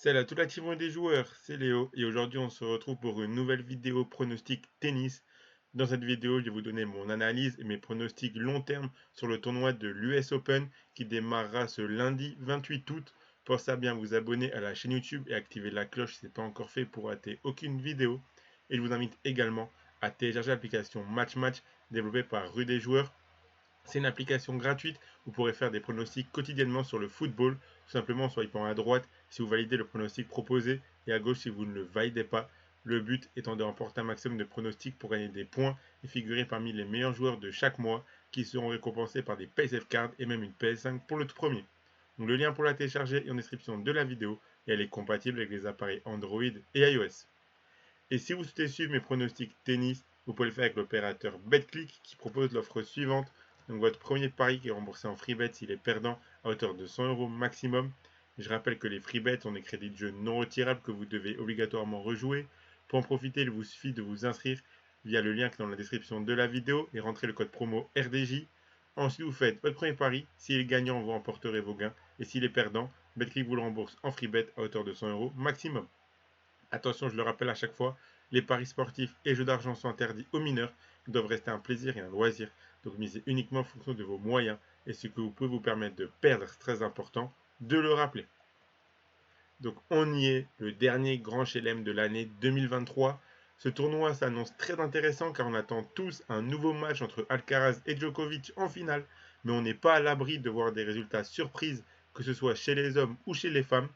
Salut à toute la team des joueurs, c'est Léo et aujourd'hui on se retrouve pour une nouvelle vidéo pronostic tennis. Dans cette vidéo, je vais vous donner mon analyse et mes pronostics long terme sur le tournoi de l'US Open qui démarrera ce lundi 28 août. Pensez à bien vous abonner à la chaîne YouTube et activer la cloche si ce n'est pas encore fait pour rater aucune vidéo. Et je vous invite également à télécharger l'application Match Match développée par Rue des Joueurs. C'est une application gratuite, vous pourrez faire des pronostics quotidiennement sur le football, tout simplement en swipant à droite si vous validez le pronostic proposé et à gauche si vous ne le validez pas. Le but étant de remporter un maximum de pronostics pour gagner des points et figurer parmi les meilleurs joueurs de chaque mois qui seront récompensés par des PSF cards et même une PS5 pour le tout premier. Donc le lien pour la télécharger est en description de la vidéo et elle est compatible avec les appareils Android et iOS. Et si vous souhaitez suivre mes pronostics tennis, vous pouvez le faire avec l'opérateur BetClick qui propose l'offre suivante. Donc votre premier pari qui est remboursé en free bet s'il est perdant à hauteur de 100 euros maximum. Je rappelle que les free bets sont des crédits de jeu non retirables que vous devez obligatoirement rejouer. Pour en profiter, il vous suffit de vous inscrire via le lien qui est dans la description de la vidéo et rentrer le code promo RDJ. Ensuite, vous faites votre premier pari. S'il est gagnant, vous remporterez vos gains. Et s'il est perdant, BetClick vous le rembourse en free bet à hauteur de 100 euros maximum. Attention, je le rappelle à chaque fois, les paris sportifs et jeux d'argent sont interdits aux mineurs. Ils doivent rester un plaisir et un loisir. Donc misez uniquement en fonction de vos moyens et ce que vous pouvez vous permettre de perdre, c'est très important de le rappeler. Donc on y est, le dernier grand chelem de l'année 2023. Ce tournoi s'annonce très intéressant car on attend tous un nouveau match entre Alcaraz et Djokovic en finale, mais on n'est pas à l'abri de voir des résultats surprises, que ce soit chez les hommes ou chez les femmes.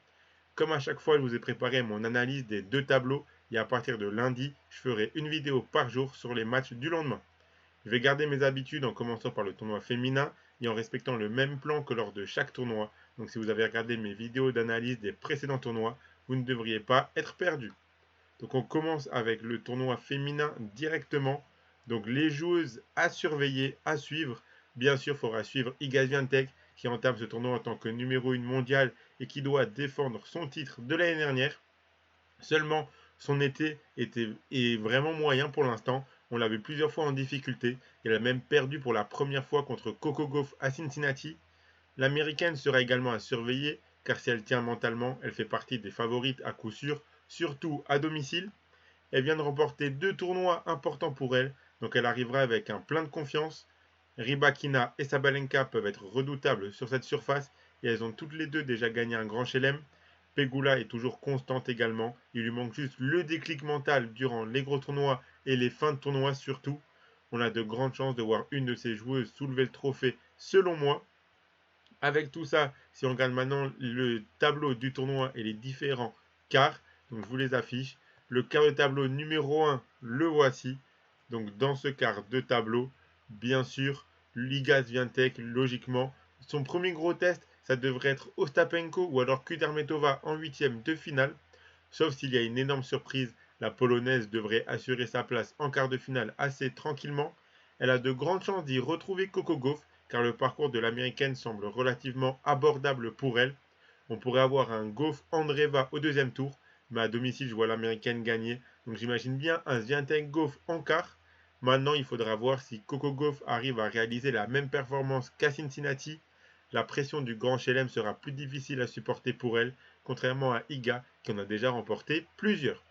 Comme à chaque fois, je vous ai préparé mon analyse des deux tableaux et à partir de lundi, je ferai une vidéo par jour sur les matchs du lendemain. Je vais garder mes habitudes en commençant par le tournoi féminin et en respectant le même plan que lors de chaque tournoi. Donc si vous avez regardé mes vidéos d'analyse des précédents tournois, vous ne devriez pas être perdu. Donc on commence avec le tournoi féminin directement. Donc les joueuses à surveiller, à suivre. Bien sûr, il faudra suivre Iga Swiatek qui entame ce tournoi en tant que numéro 1 mondial et qui doit défendre son titre de l'année dernière. Seulement, son été est vraiment moyen pour l'instant. On l'a vu plusieurs fois en difficulté. Elle a même perdu pour la première fois contre Coco Gauff à Cincinnati. L'américaine sera également à surveiller, car si elle tient mentalement, elle fait partie des favorites à coup sûr, surtout à domicile. Elle vient de remporter deux tournois importants pour elle, donc elle arrivera avec un plein de confiance. Rybakina et Sabalenka peuvent être redoutables sur cette surface, et elles ont toutes les deux déjà gagné un grand chelem. Pegula est toujours constante également, il lui manque juste le déclic mental durant les gros tournois et les fins de tournois surtout. On a de grandes chances de voir une de ces joueuses soulever le trophée selon moi. Avec tout ça, si on regarde maintenant le tableau du tournoi et les différents quarts, donc je vous les affiche. Le quart de tableau numéro 1, le voici. Donc dans ce quart de tableau, bien sûr, Liga Swiatek, logiquement. Son premier gros test, ça devrait être Ostapenko ou alors Kudermetova en huitième de finale. Sauf s'il y a une énorme surprise, la Polonaise devrait assurer sa place en quart de finale assez tranquillement. Elle a de grandes chances d'y retrouver Coco Gauff, car le parcours de l'américaine semble relativement abordable pour elle. On pourrait avoir un Gauff Andreeva au deuxième tour, mais à domicile, je vois l'américaine gagner. Donc j'imagine bien un Swiatek Gauff en quart. Maintenant, il faudra voir si Coco Gauff arrive à réaliser la même performance qu'à Cincinnati. La pression du grand chelem sera plus difficile à supporter pour elle, contrairement à Iga qui en a déjà remporté plusieurs.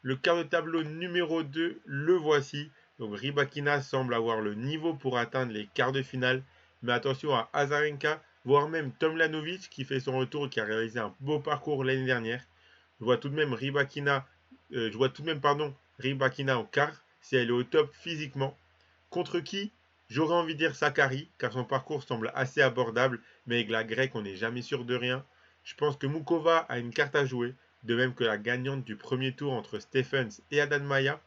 Le quart de tableau numéro 2, le voici. Donc Rybakina semble avoir le niveau pour atteindre les quarts de finale, mais attention à Azarenka, voire même Tomljanovic qui fait son retour et qui a réalisé un beau parcours l'année dernière. Je vois tout de même Rybakina en quart si elle est au top physiquement. Contre qui? J'aurais envie de dire Sakari, car son parcours semble assez abordable, mais avec la grecque, on n'est jamais sûr de rien. Je pense que Mukova a une carte à jouer, de même que la gagnante du premier tour entre Stephens et Haddad Maia.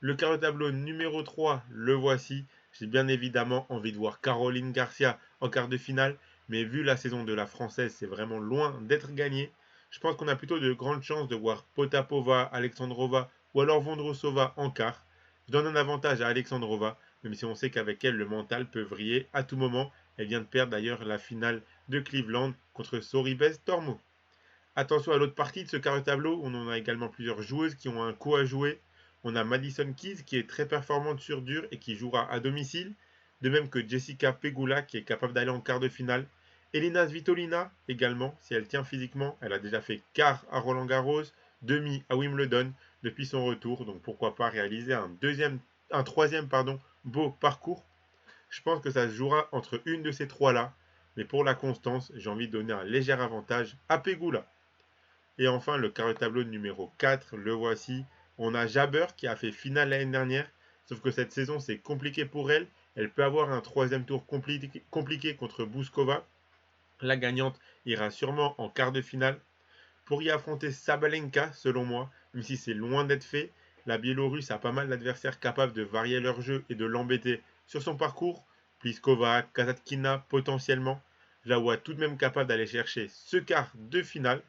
Le quart de tableau numéro 3, le voici. J'ai bien évidemment envie de voir Caroline Garcia en quart de finale, mais vu la saison de la Française, c'est vraiment loin d'être gagné. Je pense qu'on a plutôt de grandes chances de voir Potapova, Alexandrova ou alors Vondrousova en quart. Je donne un avantage à Alexandrova, même si on sait qu'avec elle, le mental peut vriller à tout moment. Elle vient de perdre d'ailleurs la finale de Cleveland contre Sorribes Tormo. Attention à l'autre partie de ce quart de tableau, on en a également plusieurs joueuses qui ont un coup à jouer. On a Madison Keys qui est très performante sur dur et qui jouera à domicile, de même que Jessica Pegula qui est capable d'aller en quart de finale. Elina Svitolina également, si elle tient physiquement, elle a déjà fait quart à Roland-Garros, demi à Wimbledon depuis son retour, donc pourquoi pas réaliser un troisième beau parcours. Je pense que ça se jouera entre une de ces trois-là, mais pour la constance, j'ai envie de donner un léger avantage à Pegula. Et enfin, le carré tableau numéro 4, le voici. On a Jabber qui a fait finale l'année dernière, sauf que cette saison c'est compliqué pour elle. Elle peut avoir un troisième tour compliqué contre Bouskova. La gagnante ira sûrement en quart de finale. Pour y affronter Sabalenka, selon moi, même si c'est loin d'être fait, la Biélorusse a pas mal d'adversaires capables de varier leur jeu et de l'embêter sur son parcours. Pliskova, Kasatkina potentiellement. Je la vois tout de même capable d'aller chercher ce quart de finale.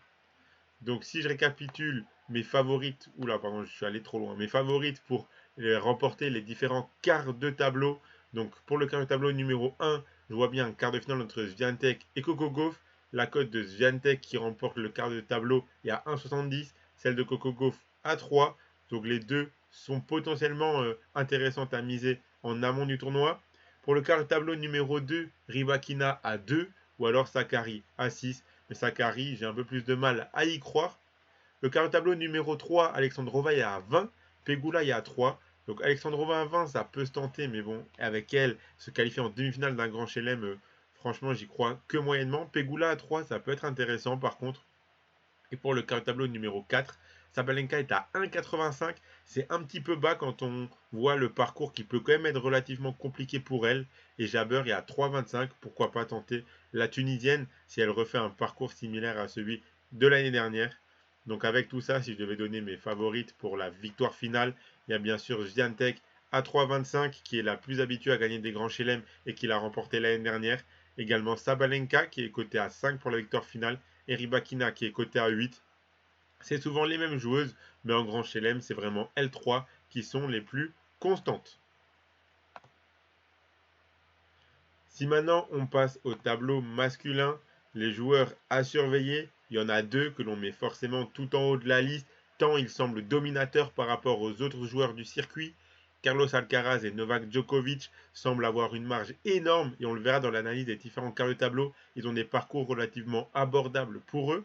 Donc si je récapitule mes favorites, oula pardon je suis allé trop loin, mes favorites pour remporter les différents quarts de tableau. Donc pour le quart de tableau numéro 1, je vois bien un quart de finale entre Swiatek et Coco Gauff. La cote de Swiatek qui remporte le quart de tableau est à 1,70, celle de Coco Gauff à 3. Donc les deux sont potentiellement intéressantes à miser en amont du tournoi. Pour le quart de tableau numéro 2, Rybakina à 2 ou alors Sakari à 6. Mais Sakari, j'ai un peu plus de mal à y croire. Le quart de tableau numéro 3, Alexandrova est à 20, Pegula est à 3. Donc Alexandrova à 20, ça peut se tenter, mais bon, avec elle, se qualifier en demi-finale d'un grand chelem, franchement, j'y crois que moyennement. Pegula à 3, ça peut être intéressant par contre. Et pour le quart de tableau numéro 4, Sabalenka est à 1,85. C'est un petit peu bas quand on voit le parcours qui peut quand même être relativement compliqué pour elle. Et Jabber est à 3,25. Pourquoi pas tenter la Tunisienne si elle refait un parcours similaire à celui de l'année dernière. Donc avec tout ça, si je devais donner mes favorites pour la victoire finale, il y a bien sûr Swiatek à 3,25 qui est la plus habituée à gagner des grands chelems et qui l'a remporté l'année dernière. Également Sabalenka qui est cotée à 5 pour la victoire finale et Rybakina qui est cotée à 8. C'est souvent les mêmes joueuses, mais en grand chelem, c'est vraiment L3 qui sont les plus constantes. Si maintenant on passe au tableau masculin, les joueurs à surveiller, il y en a deux que l'on met forcément tout en haut de la liste, tant ils semblent dominateurs par rapport aux autres joueurs du circuit. Carlos Alcaraz et Novak Djokovic semblent avoir une marge énorme et on le verra dans l'analyse des différents quarts de tableau, ils ont des parcours relativement abordables pour eux.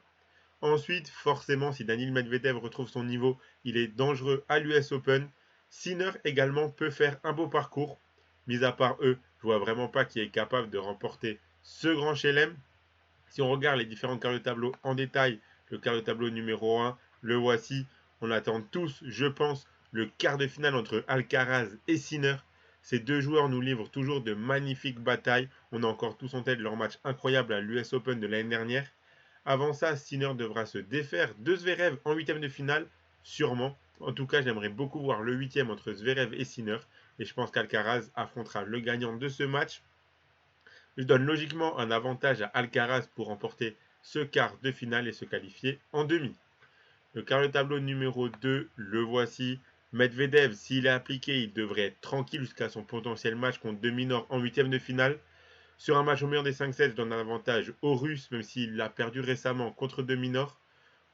Ensuite, forcément, si Daniil Medvedev retrouve son niveau, il est dangereux à l'US Open. Sinner également peut faire un beau parcours. Mis à part eux, je vois vraiment pas qui est capable de remporter ce grand chelem. Si on regarde les différents quarts de tableau en détail, le quart de tableau numéro 1, le voici. On attend tous, je pense, le quart de finale entre Alcaraz et Sinner. Ces deux joueurs nous livrent toujours de magnifiques batailles. On a encore tous en tête leur match incroyable à l'US Open de l'année dernière. Avant ça, Sinner devra se défaire de Zverev en huitième de finale, sûrement. En tout cas, j'aimerais beaucoup voir le huitième entre Zverev et Sinner. Et je pense qu'Alcaraz affrontera le gagnant de ce match. Je donne logiquement un avantage à Alcaraz pour remporter ce quart de finale et se qualifier en demi. Le quart de tableau numéro 2, le voici. Medvedev, s'il est appliqué, il devrait être tranquille jusqu'à son potentiel match contre Deminor en huitième de finale. Sur un match au meilleur des 5-7, je donne un avantage aux Russes, même s'il l'a perdu récemment contre Deminor.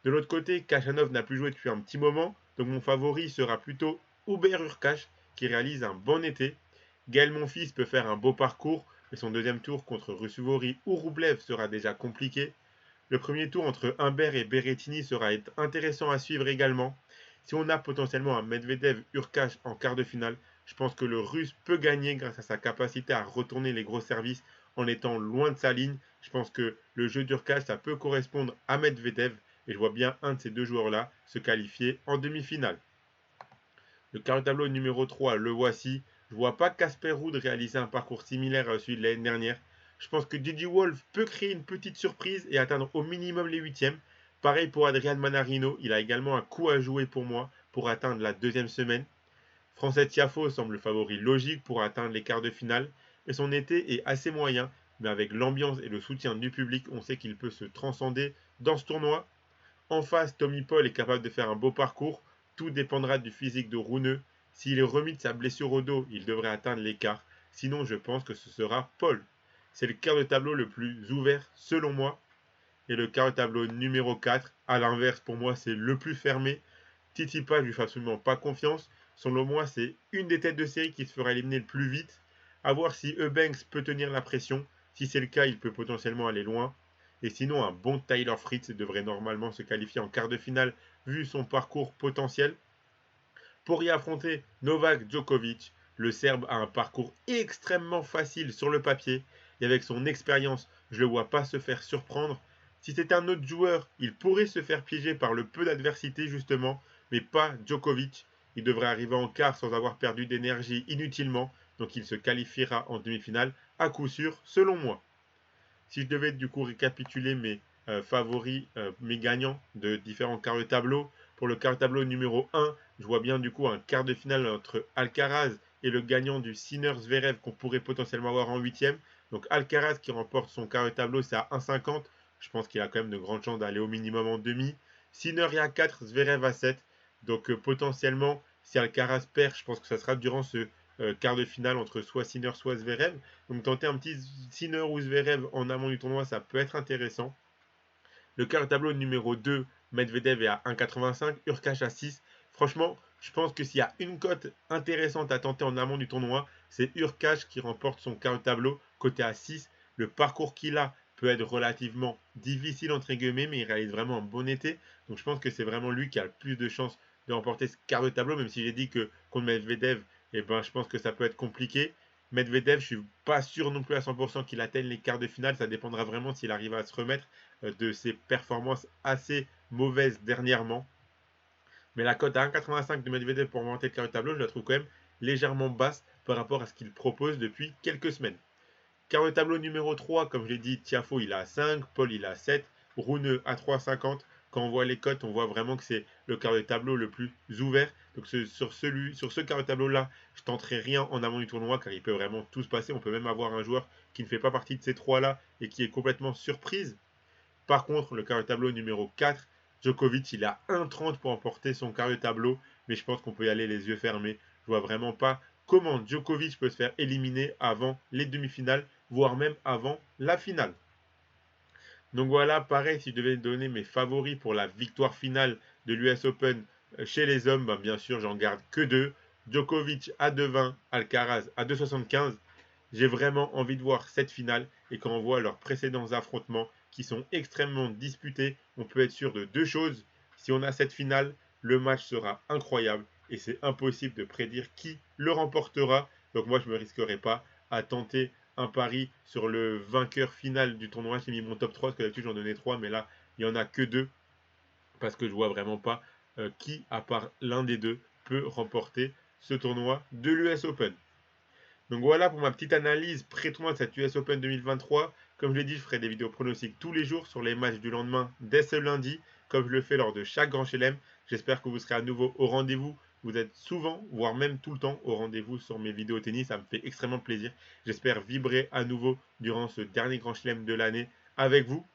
De l'autre côté, Kachanov n'a plus joué depuis un petit moment, donc mon favori sera plutôt Hubert Hurkacz, qui réalise un bon été. Gaël Monfils peut faire un beau parcours, mais son deuxième tour contre Russuvori ou Roublev sera déjà compliqué. Le premier tour entre Humbert et Berrettini sera intéressant à suivre également. Si on a potentiellement un Medvedev-Hurkacz en quart de finale, je pense que le Russe peut gagner grâce à sa capacité à retourner les gros services en étant loin de sa ligne. Je pense que le jeu d'Hurkacz, ça peut correspondre à Medvedev et je vois bien un de ces deux joueurs-là se qualifier en demi-finale. Le quart de tableau numéro 3, le voici. Je ne vois pas Casper Ruud réaliser un parcours similaire à celui de l'année dernière. Je pense que Gigi Wolf peut créer une petite surprise et atteindre au minimum les huitièmes. Pareil pour Adrian Manarino, il a également un coup à jouer pour moi pour atteindre la deuxième semaine. Frances Tiafoe semble le favori logique pour atteindre les quarts de finale, mais son été est assez moyen. Mais avec l'ambiance et le soutien du public, on sait qu'il peut se transcender dans ce tournoi. En face, Tommy Paul est capable de faire un beau parcours. Tout dépendra du physique de Runeux. S'il est remis de sa blessure au dos, il devrait atteindre l'écart. Sinon, je pense que ce sera Paul. C'est le quart de tableau le plus ouvert, selon moi. Et le quart de tableau numéro 4, à l'inverse, pour moi, c'est le plus fermé. Titipa, je lui fais absolument pas confiance. Selon moi, c'est une des têtes de série qui se fera éliminer le plus vite. A voir si Eubanks peut tenir la pression. Si c'est le cas, il peut potentiellement aller loin. Et sinon, un bon Tyler Fritz devrait normalement se qualifier en quart de finale vu son parcours potentiel. Pour y affronter Novak Djokovic, le Serbe a un parcours extrêmement facile sur le papier et avec son expérience, je ne le vois pas se faire surprendre. Si c'était un autre joueur, il pourrait se faire piéger par le peu d'adversité justement, mais pas Djokovic. Il devrait arriver en quart sans avoir perdu d'énergie inutilement, donc il se qualifiera en demi-finale à coup sûr, selon moi. Si je devais du coup récapituler mes favoris, mes gagnants de différents quarts de tableau, pour le quart de tableau numéro 1, je vois bien du coup un quart de finale entre Alcaraz et le gagnant du Sinner-Zverev qu'on pourrait potentiellement avoir en huitième. Donc Alcaraz qui remporte son quart de tableau, c'est à 1,50. Je pense qu'il a quand même de grandes chances d'aller au minimum en demi. Sinner est à 4, Zverev à 7. Donc potentiellement, si Alcaraz perd, je pense que ça sera durant ce quart de finale entre soit Sinner, soit Zverev. Donc tenter un petit Sinner ou Zverev en amont du tournoi, ça peut être intéressant. Le quart de tableau numéro 2, Medvedev est à 1,85, Urkash à 6. Franchement, je pense que s'il y a une cote intéressante à tenter en amont du tournoi, c'est Urkash qui remporte son quart de tableau, côté à 6. Le parcours qu'il a peut être relativement difficile entre guillemets, mais il réalise vraiment un bon été. Donc je pense que c'est vraiment lui qui a le plus de chances de remporter ce quart de tableau, même si j'ai dit que contre Medvedev, je pense que ça peut être compliqué. Medvedev, je suis pas sûr non plus à 100% qu'il atteigne les quarts de finale. Ça dépendra vraiment s'il arrive à se remettre de ses performances assez mauvaises dernièrement. Mais la cote à 1,85 de Medvedev pour monter le quart de tableau, je la trouve quand même légèrement basse par rapport à ce qu'il propose depuis quelques semaines. Quart de tableau numéro 3, comme je l'ai dit, Tiafo il a 5, Paul il a 7, Rune à 3,50. Quand on voit les cotes, on voit vraiment que c'est le quart de tableau le plus ouvert. Donc sur ce quart de tableau-là, je tenterai rien en amont du tournoi car il peut vraiment tout se passer. On peut même avoir un joueur qui ne fait pas partie de ces trois-là et qui est complètement surprise. Par contre, le quart de tableau numéro 4, Djokovic, il a 1,30 pour emporter son quart de tableau, mais je pense qu'on peut y aller les yeux fermés. Je vois vraiment pas comment Djokovic peut se faire éliminer avant les demi-finales, voire même avant la finale. Donc voilà, pareil, si je devais donner mes favoris pour la victoire finale de l'US Open chez les hommes, bien sûr, j'en garde que deux. Djokovic à 2,20, Alcaraz à 2,75. J'ai vraiment envie de voir cette finale et quand on voit leurs précédents affrontements qui sont extrêmement disputés, on peut être sûr de deux choses. Si on a cette finale, le match sera incroyable et c'est impossible de prédire qui le remportera. Donc moi, je ne me risquerai pas à tenter un pari sur le vainqueur final du tournoi. J'ai mis mon top 3 parce que d'habitude j'en donnais 3, mais là, il n'y en a que 2 parce que je vois vraiment pas qui, à part l'un des deux, peut remporter ce tournoi de l'US Open. Donc voilà pour ma petite analyse pré-tournoi de cette US Open 2023. Comme je l'ai dit, je ferai des vidéos pronostiques tous les jours sur les matchs du lendemain dès ce lundi, comme je le fais lors de chaque grand chelem. J'espère que vous serez à nouveau au rendez-vous. Vous êtes souvent, voire même tout le temps, au rendez-vous sur mes vidéos tennis. Ça me fait extrêmement plaisir. J'espère vibrer à nouveau durant ce dernier grand chelem de l'année avec vous.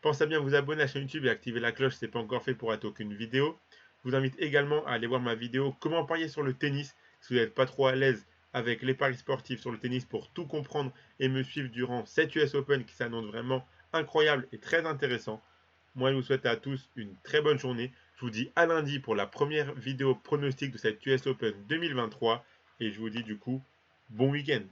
Pensez à bien vous abonner à la chaîne YouTube et activer la cloche si ce n'est pas encore fait pour rater aucune vidéo. Je vous invite également à aller voir ma vidéo Comment parier sur le tennis si vous n'êtes pas trop à l'aise avec les paris sportifs sur le tennis pour tout comprendre et me suivre durant cette US Open qui s'annonce vraiment incroyable et très intéressant. Moi, je vous souhaite à tous une très bonne journée. Je vous dis à lundi pour la première vidéo pronostic de cette US Open 2023 et je vous dis du coup bon week-end.